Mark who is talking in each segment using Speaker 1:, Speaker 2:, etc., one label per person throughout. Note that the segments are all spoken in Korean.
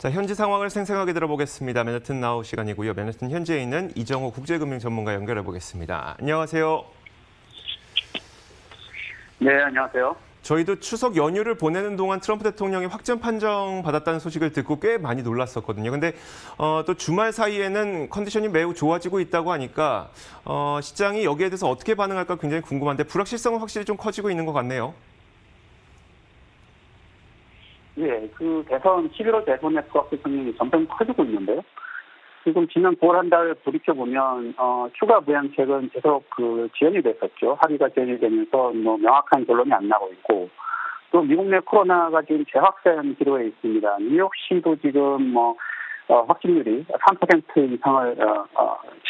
Speaker 1: 자, 현지 상황을 생생하게 들어보겠습니다. 맨해튼 나우 시간이고요. 맨해튼 현지에 있는 이정호 국제금융 전문가 연결해 보겠습니다. 안녕하세요.
Speaker 2: 네, 안녕하세요.
Speaker 1: 저희도 추석 연휴를 보내는 동안 트럼프 대통령이 확정 판정 받았다는 소식을 듣고 꽤 많이 놀랐었거든요. 근데 또 주말 사이에는 컨디션이 매우 좋아지고 있다고 하니까 시장이 여기에 대해서 어떻게 반응할까 굉장히 궁금한데 불확실성은 확실히 좀 커지고 있는 것 같네요.
Speaker 2: 예, 그 대선, 11월 대선의 불확실성이 점점 커지고 있는데요. 지금 지난 9월 한 달 돌이켜보면, 추가 부양책은 계속 지연이 됐었죠. 합의가 지연이 되면서 명확한 결론이 안 나고 있고, 또 미국 내 코로나가 지금 재확산 기로에 있습니다. 뉴욕시도 지금 확진율이 3% 이상을,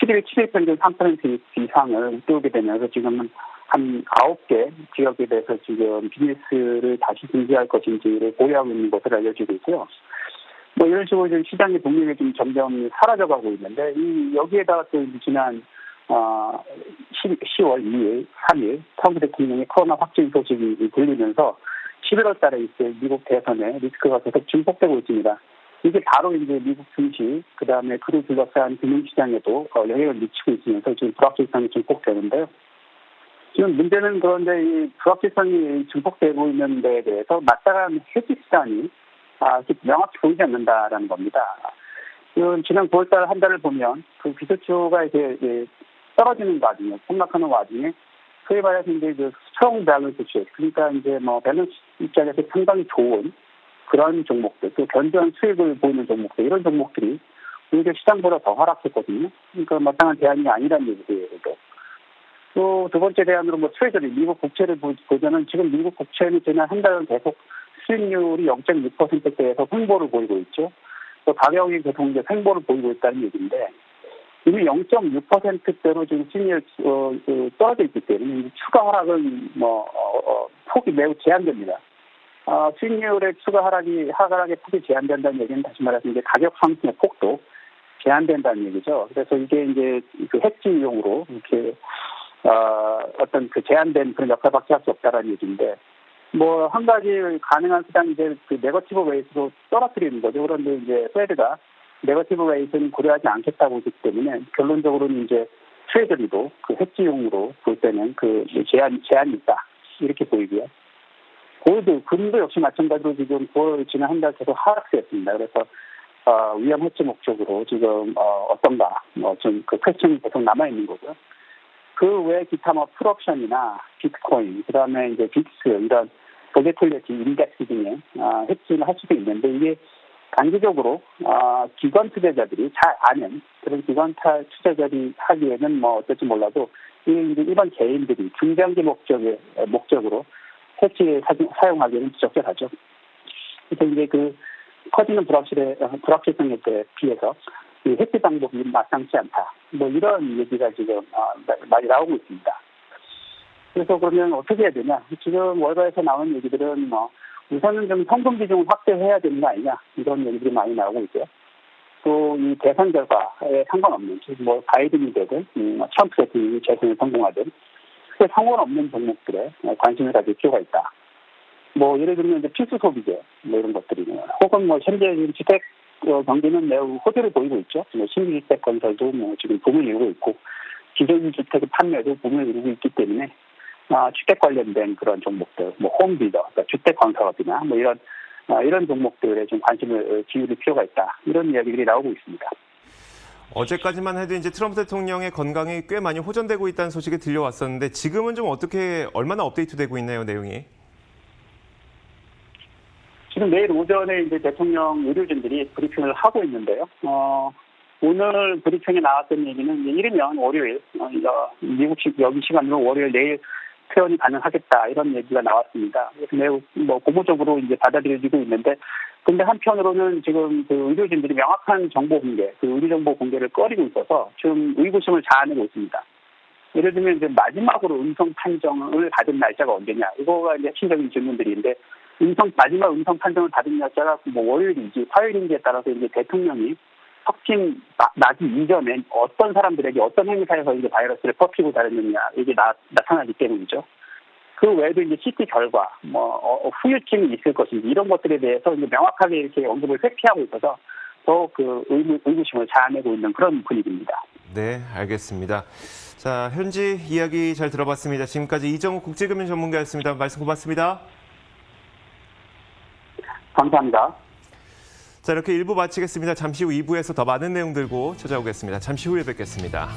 Speaker 2: 7일 평균 3% 이상을 띄우게 되면서 지금은 한 9개 지역에 대해서 지금 비즈니스를 다시 중지할 것인지를 고려하고 있는 것으로 알려지고 있고요. 이런 식으로 지금 시장의 동력이 좀 점점 사라져가고 있는데, 여기에다가 또 지난, 10월 2일, 3일, 트럼프 대통령의 코로나 확진 소식이 들리면서 11월 달에 있을 미국 대선에 리스크가 계속 증폭되고 있습니다. 이게 바로 이제 미국 증시, 그 다음에 그를 둘러싼 금융시장에도 영향을 미치고 있으면서 지금 불확실성이 증폭되는데요. 지금 문제는 그런데 이 불확실성이 증폭되고 있는 데에 대해서 마땅한 해지 수단이 명확히 보이지 않는다라는 겁니다. 지난 9월달 한 달을 보면 그 기술주가 이제 떨어지는 와중에 폭락하는 와중에 소위 말해서 이제 스트롱 밸런스 쉐이크, 그러니까 이제 밸런스 입장에서 상당히 좋은 그런 종목들, 또 견조한 수익을 보이는 종목들, 이런 종목들이 오히려 시장보다 더 하락했거든요. 그러니까 마땅한 대안이 아니라는 얘기예요. 또 두 번째 대안으로 트레저리, 미국 국채를 보자면 지금 미국 국채는 지난 한 달은 계속 수익률이 0.6%대에서 횡보를 보이고 있죠. 또 가격이 계속 이제 횡보를 보이고 있다는 얘기인데, 이미 0.6%대로 지금 수익률이 떨어져 있기 때문에 추가 하락은 폭이 매우 제한됩니다. 수익률의 추가 하락의 폭이 제한된다는 얘기는 다시 말해서 이제 가격 상승의 폭도 제한된다는 얘기죠. 그래서 이게 이제 그 해지용으로 이렇게 어떤 제한된 그런 역할밖에 할 수 없다라는 얘기인데, 한 가지 가능한 수단이 이제 네거티브 레이트로 떨어뜨리는 거죠. 그런데 이제 페드가 네거티브 레이트는 고려하지 않겠다고 하기 때문에 결론적으로는 이제 트레저리도 해지용으로 볼 때는 제한이 있다. 이렇게 보이고요. 금도 역시 마찬가지로 지금 지난 한 달 계속 하락세였습니다. 그래서 위험 해지 목적으로 지금 어떤가 좀 퀘스천이 계속 남아 있는 거고요. 그 외에 기타 풀옵션이나 비트코인, 그다음에 이제 빅스 이런 볼레틸리티 인덱스 등의 해지를 할 수도 있는데, 이게 단기적으로 기관 투자자들이 잘 아는 그런 기관 투자자들이 하기에는 어떨지 몰라도 이제 일반 개인들이 중장기 목적으로 해지에 사용하기에는 적절하죠. 그래서 이제 커지는 불확실성에 비해서 이 해지 방법이 마땅치 않다. 이런 얘기가 지금 많이 나오고 있습니다. 그래서 그러면 어떻게 해야 되냐? 지금 월가에서 나온 얘기들은 우선은 좀 성금 비중을 확대해야 되는 거 아니냐, 이런 얘기들이 많이 나오고 있고요. 또 이 대선 결과에 상관없는, 바이든이 되든 트럼프 대통령이 재선에 성공하든 크게 상관없는 종목들에 관심을 가질 필요가 있다. 예를 들면 이제 필수 소비재 이런 것들이네요. 혹은 현재 주택 경기는 매우 호재를 보이고 있죠. 신규 주택 건설도 지금 붐을 이루고 있고, 기존 주택의 판매도 붐을 이루고 있기 때문에 주택 관련된 그런 종목들, 홈빌더, 그러니까 주택 건설업이나 이런 종목들에 좀 관심을 기울일 필요가 있다. 이런 이야기들이 나오고 있습니다.
Speaker 1: 어제까지만 해도 이제 트럼프 대통령의 건강이 꽤 많이 호전되고 있다는 소식이 들려왔었는데 지금은 좀 얼마나 업데이트되고 있나요, 내용이?
Speaker 2: 지금 내일 오전에 이제 대통령 의료진들이 브리핑을 하고 있는데요. 오늘 브리핑에 나왔던 얘기는 이르면 월요일, 미국 여기 시간으로 월요일 내일 퇴원이 가능하겠다, 이런 얘기가 나왔습니다. 매우 고무적으로 이제 받아들여지고 있는데, 근데 한편으로는 지금 의료진들이 명확한 정보 공개, 의료 정보 공개를 꺼리고 있어서 좀 의구심을 자아내고 있습니다. 예를 들면 이제 마지막으로 음성 판정을 받은 날짜가 언제냐, 이거가 이제 핵심적인 질문들인데, 마지막 음성 판정을 받은 날짜가 월요일인지 화요일인지에 따라서 이제 대통령이 확진 나기 이전에 어떤 사람들에게 어떤 행사에서 이제 바이러스를 퍼뜨리고 다녔느냐, 이게 나타나기 때문이죠. 그 외에도 이제 CT 결과, 후유증이 있을 것인지 이런 것들에 대해서 이제 명확하게 이렇게 언급을 회피하고 있어서 더 그 의구심을 자아내고 있는 그런 분위기입니다.
Speaker 1: 네, 알겠습니다. 자, 현지 이야기 잘 들어봤습니다. 지금까지 이정우 국제금융 전문가였습니다. 말씀 고맙습니다.
Speaker 2: 감사합니다.
Speaker 1: 자, 이렇게 1부 마치겠습니다. 잠시 후 2부에서 더 많은 내용 들고 찾아오겠습니다. 잠시 후에 뵙겠습니다.